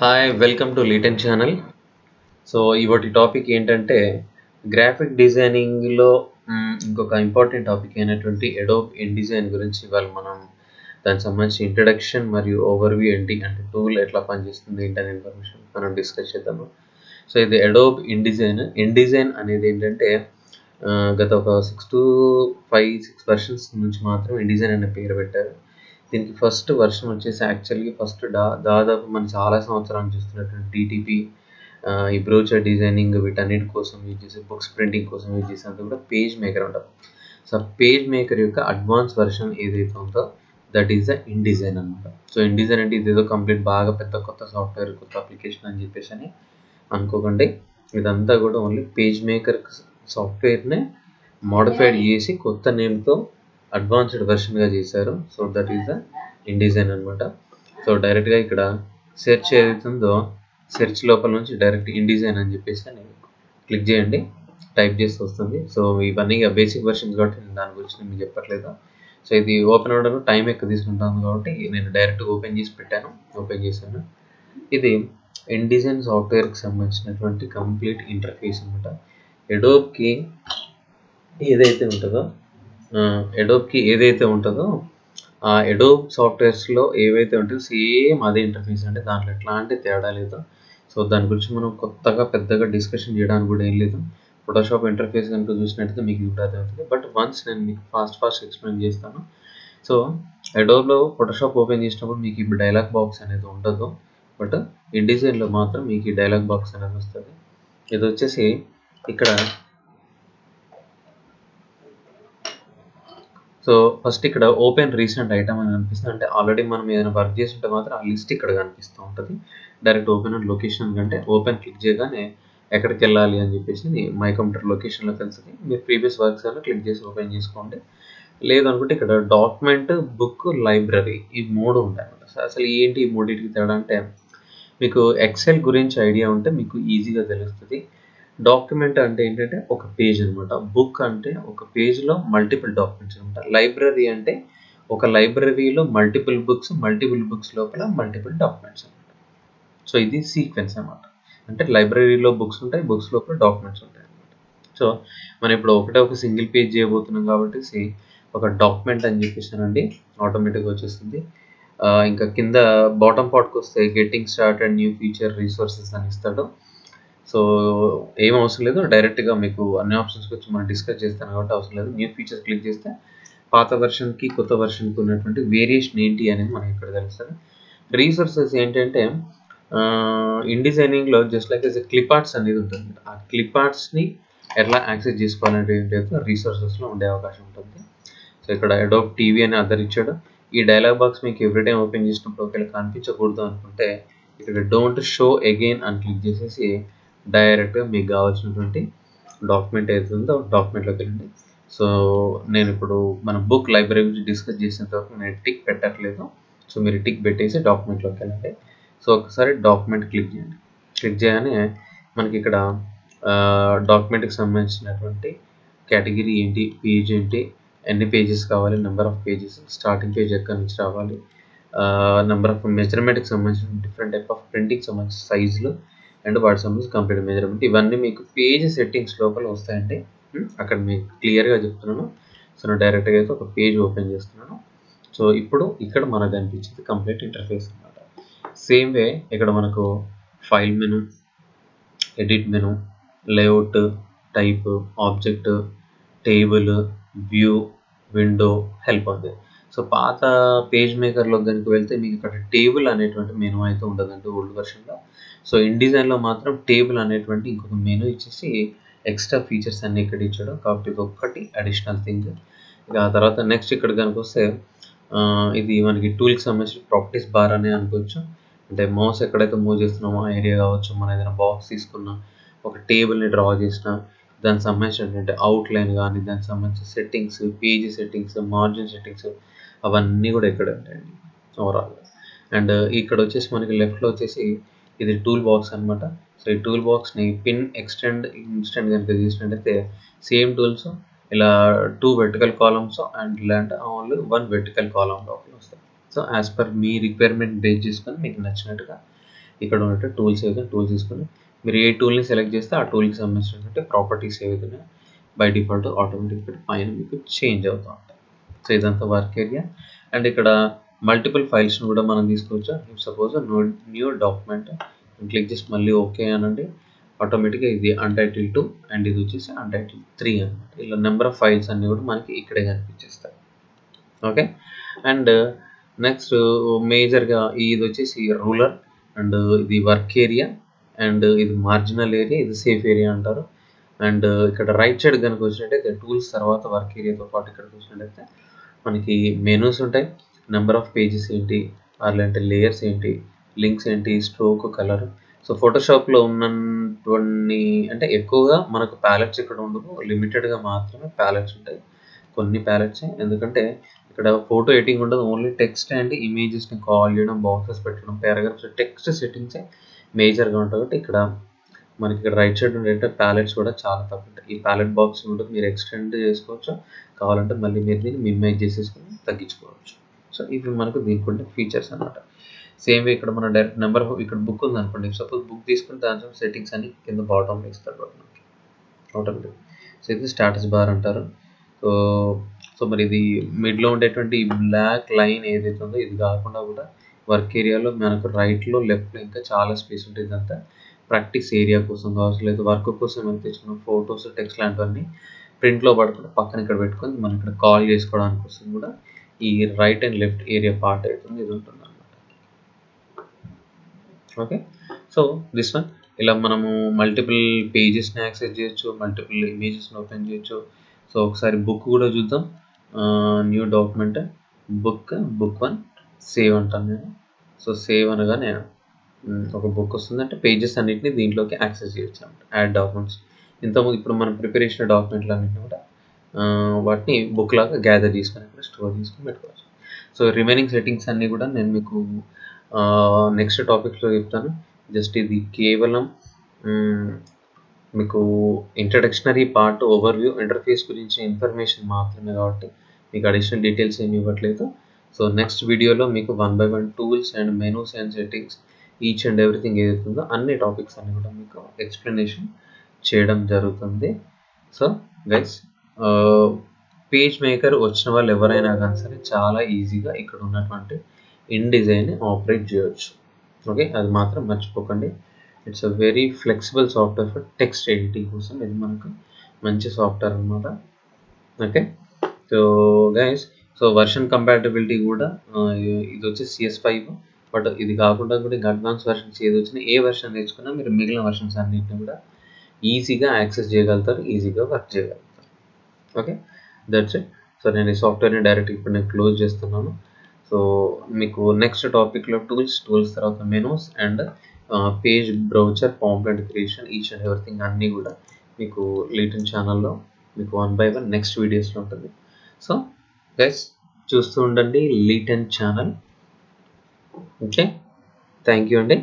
Hi welcome to లీటెన్ channel. So ఇవాటి topic ఏంటంటే గ్రాఫిక్ డిజైనింగ్లో ఇంకొక ఇంపార్టెంట్ టాపిక్ అయినటువంటి అడోబ్ ఇన్డిజైన్ గురించి ఇవాళ మనం దానికి సంబంధించి ఇంట్రడక్షన్ మరియు ఓవర్వ్యూ ఏంటి అంటే టూల్ ఎట్లా పనిచేస్తుంది ఏంటనే ఇన్ఫర్మేషన్ మనం డిస్కస్ చేద్దాము. సో ఇది అడోబ్ ఇన్డిజైన్ అనేది ఏంటంటే గత ఒక 6 వెర్షన్స్ నుంచి మాత్రం ఇన్డిజైన్ అనే పేరు పెట్టారు. దీనికి ఫస్ట్ వర్షన్ వచ్చేసి యాక్చువల్గా ఫస్ట్ దాదాపు మనం చాలా సంవత్సరాలు చూస్తున్నటువంటి డిటిపి ఈ బ్రోచర్ డిజైనింగ్ వీటన్నిటి కోసం యూజ్ చేసే బుక్స్ ప్రింటింగ్ కోసం యూజ్ చేసేంత కూడా పేజ్ మేకర్ ఉంటుంది. సో పేజ్ మేకర్ యొక్క అడ్వాన్స్ వెర్షన్ ఏదైతే ఉందో దట్ ఈస్ ద ఇన్డిజైన్ అనమాట. సో ఇన్డిజైన్ అంటే ఇదేదో కంప్లీట్ బాగా పెద్ద కొత్త సాఫ్ట్వేర్ కొత్త అప్లికేషన్ అని చెప్పేసి అని అనుకోకండి. ఇదంతా కూడా ఓన్లీ పేజ్ మేకర్ సాఫ్ట్వేర్నే మోడిఫైడ్ చేసి కొత్త నేమ్తో అడ్వాన్స్డ్ వెర్షన్గా చేశారు. So that is the InDesign అనమాట. సో డైరెక్ట్గా ఇక్కడ సెర్చ్ ఏదైతుందో సెర్చ్ లోపల నుంచి డైరెక్ట్ ఇన్డిజైన్ అని చెప్పేసి నేను క్లిక్ చేయండి, టైప్ చేసి వస్తుంది. సో ఇవన్నీ బేసిక్ వెర్షన్స్ కాబట్టి నేను దాని గురించి మీకు చెప్పట్లేదు. సో ఇది ఓపెన్ అవ్వడం టైం ఎక్కువ తీసుకుంటాను కాబట్టి నేను డైరెక్ట్ ఓపెన్ చేసి పెట్టాను, ఓపెన్ చేశాను. ఇది ఇన్డిజైన్ సాఫ్ట్వేర్కి సంబంధించినటువంటి కంప్లీట్ ఇంటర్ఫేస్ అనమాట. అడోబ్కి ఏదైతే ఉంటుందో ఆ అడోబ్ సాఫ్ట్వేర్స్లో ఏవైతే ఉంటుందో సేమ్ అదే ఇంటర్ఫేస్ అంటే దాంట్లో ఎట్లాంటి తేడా లేదు. సో దాని గురించి మనం కొత్తగా పెద్దగా డిస్కషన్ చేయడానికి కూడా ఏం లేదు. ఫోటోషాప్ ఇంటర్ఫేస్ కనుక చూసినట్టయితే మీకు ఇప్పుడు అర్థమవుతుంది. బట్ వన్స్ నేను మీకు ఫాస్ట్ ఎక్స్ప్లెయిన్ చేస్తాను. సో అడోబ్లో ఫోటోషాప్ ఓపెన్ చేసినప్పుడు మీకు ఇప్పుడు డైలాగ్ బాక్స్ అనేది ఉండదు. బట్ ఇన్డిజైన్లో మాత్రం మీకు ఈ డైలాగ్ బాక్స్ అనేది వస్తుంది. ఇది వచ్చేసి ఇక్కడ సో ఫస్ట్ ఇక్కడ ఓపెన్ రీసెంట్ ఐటమ్ అని కనిపిస్తుంది. అంటే ఆల్రెడీ మనం ఏదైనా వర్క్ చేస్తుంటే మాత్రం ఆ లిస్ట్ ఇక్కడ కనిపిస్తూ ఉంటుంది. డైరెక్ట్ ఓపెన్ అండ్ లొకేషన్ కంటే ఓపెన్ క్లిక్ చేయగానే ఎక్కడికి వెళ్ళాలి అని చెప్పేసి మై కంప్యూటర్ లొకేషన్లో తెలుస్తుంది. మీరు ప్రీవియస్ వర్క్స్ అయినా క్లిక్ చేసి ఓపెన్ చేసుకోండి. లేదనుకుంటే ఇక్కడ డాక్యుమెంట్, బుక్, లైబ్రరీ ఈ మూడు ఉంటాయి అన్నమాట. అసలు ఏంటి ఈ మూడింటికి తేడా అంటే మీకు ఎక్సెల్ గురించి ఐడియా ఉంటే మీకు ఈజీగా తెలుస్తుంది. డాక్యుమెంట్ అంటే ఏంటంటే ఒక పేజ్ అనమాట. బుక్ అంటే ఒక పేజ్లో మల్టిపుల్ డాక్యుమెంట్స్ అనమాట. లైబ్రరీ అంటే ఒక లైబ్రరీలో మల్టిపుల్ బుక్స్ లోపల మల్టిపుల్ డాక్యుమెంట్స్ అనమాట. సో ఇది సీక్వెన్స్ అనమాట. అంటే లైబ్రరీలో బుక్స్ ఉంటాయి, బుక్స్ లోపల డాక్యుమెంట్స్ ఉంటాయి అనమాట. సో మనం ఇప్పుడు ఒక సింగిల్ పేజ్ చేయబోతున్నాం కాబట్టి ఒక డాక్యుమెంట్ అని చెప్పేసానండి ఆటోమేటిక్గా వచ్చేస్తుంది. ఇంకా కింద బాటమ్ పార్ట్కి వస్తే getting started, new feature, resources అని ఇస్తాడు. సో ఏం అవసరం లేదు, డైరెక్ట్గా మీకు అన్ని ఆప్షన్స్కి వచ్చి మనం డిస్కస్ చేస్తాను కాబట్టి అవసరం లేదు. న్యూ ఫీచర్స్ క్లిక్ చేస్తే పాత వెర్షన్కి కొత్త వెర్షన్కి ఉన్నటువంటి వేరియేషన్ ఏంటి అనేది మనకి ఇక్కడ తెలుస్తుంది. రీసోర్సెస్ ఏంటంటే ఇన్డిజైనింగ్లో జస్ట్ లైక్ క్లిప్ ఆర్ట్స్ అనేది ఉంటుంది. ఆ క్లిప్ ఆర్ట్స్ని ఎట్లా యాక్సెస్ చేసుకోవాలంటే ఏంటంటే రీసోర్సెస్లో ఉండే అవకాశం ఉంటుంది. సో ఇక్కడ అడోబ్ టీవీ అని అదర్ ఇచ్చాడు. ఈ డైలాగ్ బాక్స్ మీకు ఎవ్రీ టైం ఓపెన్ చేసినప్పుడు ఒకవేళ కనిపించకూడదు అనుకుంటే ఇక్కడ డోంట్ షో అగైన్ అని క్లిక్ చేసేసి డైరెక్ట్గా మీకు కావాల్సినటువంటి డాక్యుమెంట్ ఏదైతే ఉందో డాక్యుమెంట్లోకి వెళ్ళండి. సో నేను ఇప్పుడు మన బుక్ లైబ్రరీ గురించి డిస్కస్ చేసేంత వరకు నేను టిక్ పెట్టట్లేదు. సో మీరు టిక్ పెట్టేసి డాక్యుమెంట్లోకి వెళ్ళండి. సో ఒకసారి డాక్యుమెంట్ క్లిక్ చేయండి. క్లిక్ చేయగానే మనకి ఇక్కడ డాక్యుమెంట్కి సంబంధించినటువంటి కేటగిరీ ఏంటి, పేజ్ ఏంటి, ఎన్ని పేజెస్ కావాలి, number of pages, starting page ఎక్కడి నుంచి రావాలి, నెంబర్ ఆఫ్ మెజర్మెంట్కి సంబంధించిన డిఫరెంట్ టైప్ ఆఫ్ ప్రింటింగ్కి సంబంధించిన సైజులు అండ్ వాటికి సంబంధించి కంప్లీట్ మెజర్మెంట్ ఇవన్నీ మీకు పేజ్ సెట్టింగ్స్ లోపల వస్తాయండి. అక్కడ మీకు క్లియర్గా చెప్తున్నాను. సో నేను డైరెక్ట్గా అయితే ఒక పేజ్ ఓపెన్ చేస్తున్నాను. సో ఇప్పుడు ఇక్కడ మనకు కనిపించేది కంప్లీట్ ఇంటర్ఫేస్ అనమాట. సేమ్ వే ఇక్కడ మనకు file menu, edit menu, layout, type, object, table, view, window, help ఉంది. సో పాత పేజ్ మేకర్లో కనుక వెళ్తే మీకు ఇక్కడ టేబుల్ అనేటువంటి మెనూ అయితే ఉండదండి ఓల్డ్ వెర్షన్లో. సో ఇన్డిజైన్లో మాత్రం టేబుల్ అనేటువంటి ఇంకొక మెనూ ఇచ్చేసి ఎక్స్ట్రా ఫీచర్స్ అన్నీ ఇక్కడ ఇచ్చాడు కాబట్టి ఇది ఒక్కటి అడిషనల్ థింగ్. ఇక ఆ తర్వాత నెక్స్ట్ ఇక్కడ కనుక వస్తే ఇది మనకి టూల్కి సంబంధించిన ప్రాపర్టీస్ బార్ అనే అనుకోవచ్చు. అంటే మౌస్ ఎక్కడైతే మూవ్ చేస్తున్నామో ఆ ఏరియా కావచ్చు, మనం ఏదైనా బాక్స్ తీసుకున్నా, ఒక టేబుల్ని డ్రా చేసిన దానికి సంబంధించినటువంటి అవుట్లైన్ కానీ, దానికి సంబంధించిన settings, page settings, margin settings అవన్నీ కూడా ఇక్కడ ఉంటాయండి ఓవరాల్. అండ్ ఇక్కడ వచ్చేసి మనకి లెఫ్ట్లో వచ్చేసి ఇది టూల్ బాక్స్ అనమాట. సో ఈ టూల్ బాక్స్ని పిన్, ఇన్స్టెంట్ కనుక తీసినట్టయితే సేమ్ టూల్స్ ఇలా 2 వెర్టికల్ కాలమ్స్ అండ్ ఇలాంటి ఓన్లీ 1 వెర్టికల్ కాలమ్ లోపల వస్తాయి. సో యాజ్ పర్ మీ రిక్వైర్మెంట్ బేస్ చేసుకొని మీకు నచ్చినట్టుగా ఇక్కడ ఉన్నట్టు టూల్స్ ఏదైతే టూల్స్ తీసుకొని మీరు ఏ టూల్ని సెలెక్ట్ చేస్తే ఆ టూల్కి సంబంధించినటువంటి ప్రాపర్టీస్ ఏవైతే బై డిఫాల్ట్ ఆటోమేటిక్గా పైన మీకు చేంజ్ అవుతూ ఉంటాయి. సో ఇదంతా వర్క్ ఏరియా. అండ్ ఇక్కడ మల్టిపుల్ ఫైల్స్ని కూడా మనం తీసుకోవచ్చు. సపోజ్ న్యూ డాక్యుమెంట్ క్లిక్ చేసి మళ్ళీ ఓకే అనండి, ఆటోమేటిక్గా ఇది అన్టైటిల్ 2 అండ్ ఇది వచ్చేసి అన్టైటిల్ 3 అనమాట. ఇలా నెంబర్ ఆఫ్ ఫైల్స్ అన్నీ కూడా మనకి ఇక్కడే కనిపించేస్తాయి. ఓకే. అండ్ నెక్స్ట్ మేజర్గా ఇది వచ్చేసి రూలర్ అండ్ ఇది వర్క్ ఏరియా అండ్ ఇది మార్జినల్ ఏరియా, ఇది సేఫ్ ఏరియా అంటారు. అండ్ ఇక్కడ రైట్ సైడ్ కనుక వచ్చినట్టయితే టూల్స్ తర్వాత వర్క్ ఏరియాతో పాటు ఇక్కడికి వచ్చినట్టయితే మనకి మెనూస్ ఉంటాయి, నెంబర్ ఆఫ్ పేజెస్ ఏంటి, అలాంటి లేయర్స్ ఏంటి, లింక్స్ ఏంటి, స్ట్రోక్, కలర్. సో ఫోటోషాప్లో ఉన్నటువంటి అంటే ఎక్కువగా మనకు ప్యాలెట్స్ ఇక్కడ ఉండవు, లిమిటెడ్గా మాత్రమే ప్యాలెట్స్ ఉంటాయి, కొన్ని ప్యాలెట్స్. ఎందుకంటే ఇక్కడ ఫోటో ఎడిటింగ్ ఉండదు, ఓన్లీ టెక్స్ట్ అండ్ ఇమేజెస్ని కాల్ చేయడం, బాక్సెస్ పెట్టడం, పారాగ్రాఫ్స్, టెక్స్ట్ సెట్టింగ్సే మేజర్గా ఉంటుంది. కాబట్టి ఇక్కడ మనకి ఇక్కడ రైట్ సైడ్ ఉండే ప్యాలెట్స్ కూడా చాలా తక్కువ ఉంటాయి. ఈ ప్యాలెట్ బాక్స్ ఉంటుంది, మీరు ఎక్స్టెండ్ చేసుకోవచ్చు, కావాలంటే మళ్ళీ మీరు దీన్ని మినిమైజ్ చేసేసుకొని తగ్గించుకోవచ్చు. సో ఇవి మనకు దీనికి ఉండే ఫీచర్స్ అనమాట. సేమ్ వే ఇక్కడ మన డైరెక్ట్ నెంబర్ ఇక్కడ బుక్ ఉంది అనుకోండి, సపోజ్ బుక్ తీసుకుని దాంట్లో సెట్టింగ్స్ అన్ని కింద బాటంలో ఇస్తారు మనకి ఆటోమేటిక్. సో ఇది స్టాటస్ బార్ అంటారు. సో సో మరి ఇది మిడ్లో ఉండేటువంటి బ్లాక్ లైన్ ఏదైతే ఉందో ఇది కాకుండా కూడా వర్క్ ఏరియాలో మనకు రైట్లో లెఫ్ట్లో ఇంకా చాలా స్పేస్ ఉంటుంది. ఇదంతా ప్రాక్టీస్ ఏరియా కోసం కావచ్చు, లేదా వర్క్ కోసం ఎంత తెచ్చుకున్న ఫొటోస్, టెక్స్ట్ లాంటివన్నీ ప్రింట్లో పడుకుంటే పక్కన ఇక్కడ పెట్టుకొని మనం ఇక్కడ కాల్ చేసుకోవడానికి కోసం కూడా ఈ right and left area part అవుతుంది ఇది ఉంటుంది అనమాట. ఓకే. సో దిస్ వన్ ఇలా మనము మల్టిపుల్ పేజెస్ని యాక్సెస్ చేయొచ్చు, మల్టిపుల్ ఇమేజెస్ని ఓపెన్ చేయొచ్చు. సో ఒకసారి బుక్ కూడా చూద్దాం. న్యూ డాక్యుమెంట్ బుక్ 1 సేవ్ అంటాను నేను. సో సేవ్ అనగానే ఒక బుక్ వస్తుంది, అంటే పేజెస్ అన్నింటినీ దీంట్లోకి యాక్సెస్ చేయొచ్చు అనమాట. యాడ్ డాక్యుమెంట్స్ ఇంతకుముందు ఇప్పుడు మనం ప్రిపేర్ చేసిన డాక్యుమెంట్లు అన్నింటినీ కూడా వాటిని బుక్ లాగా గ్యాదర్ చేసుకొని ఇక్కడ స్టోర్ చేసుకొని పెట్టుకోవచ్చు. సో రిమైనింగ్ సెట్టింగ్స్ అన్నీ కూడా నేను మీకు నెక్స్ట్ టాపిక్స్లో చెప్తాను. జస్ట్ ఇది కేవలం మీకు ఇంట్రడక్షనరీ పార్ట్, ఓవర్వ్యూ, ఇంటర్ఫేస్ గురించి ఇన్ఫర్మేషన్ మాత్రమే కాబట్టి మీకు అడిషనల్ డీటెయిల్స్ ఏమి ఇవ్వట్లేదు. సో నెక్స్ట్ వీడియోలో మీకు 1 by 1 tools and menus and settings each and everything ఏదైతుందో అన్ని టాపిక్స్ అన్ని కూడా మీకు ఎక్స్ప్లెనేషన్ చేయడం జరుగుతుంది. సో గైస్ పేజ్ మేకర్ వచ్చిన వాళ్ళు ఎవరైనా కానీ సరే చాలా ఈజీగా ఇక్కడ ఉన్నటువంటి ఇన్డిజైన్ని ఆపరేట్ చేయొచ్చు. ఓకే, అది మాత్రం మర్చిపోకండి. It's a very flexible software for text editing కోసం. ఇది మనకు మంచి సాఫ్ట్వేర్ అనమాట. Okay. So guys, so version compatibility కూడా ఇది వచ్చి CS5, బట్ ఇది కాకుండా కూడా ఇంకా అడ్వాన్స్ వర్షన్స్ ఏది వచ్చినా ఏ వర్షన్ నేర్చుకున్నా మీరు మిగిలిన వర్షన్స్ అన్నింటినీ కూడా ఈజీగా యాక్సెస్ చేయగలుగుతారు, ఈజీగా వర్క్ చేయగలుగుతారు. Okay, that's it. సో నేను ఈ సాఫ్ట్వేర్ని డైరెక్ట్ ఇప్పుడు నేను క్లోజ్ చేస్తున్నాను. సో మీకు నెక్స్ట్ టాపిక్లో టూల్స్ తర్వాత menus and page brochure, pamphlet creation, each and everything అన్నీ కూడా మీకు లీటన్ ఛానల్లో మీకు 1 by 1 నెక్స్ట్ వీడియోస్లో ఉంటుంది. సో గైస్ చూస్తూ ఉండండి లీటన్ ఛానల్. ఓకే, థ్యాంక్ యూ అండి.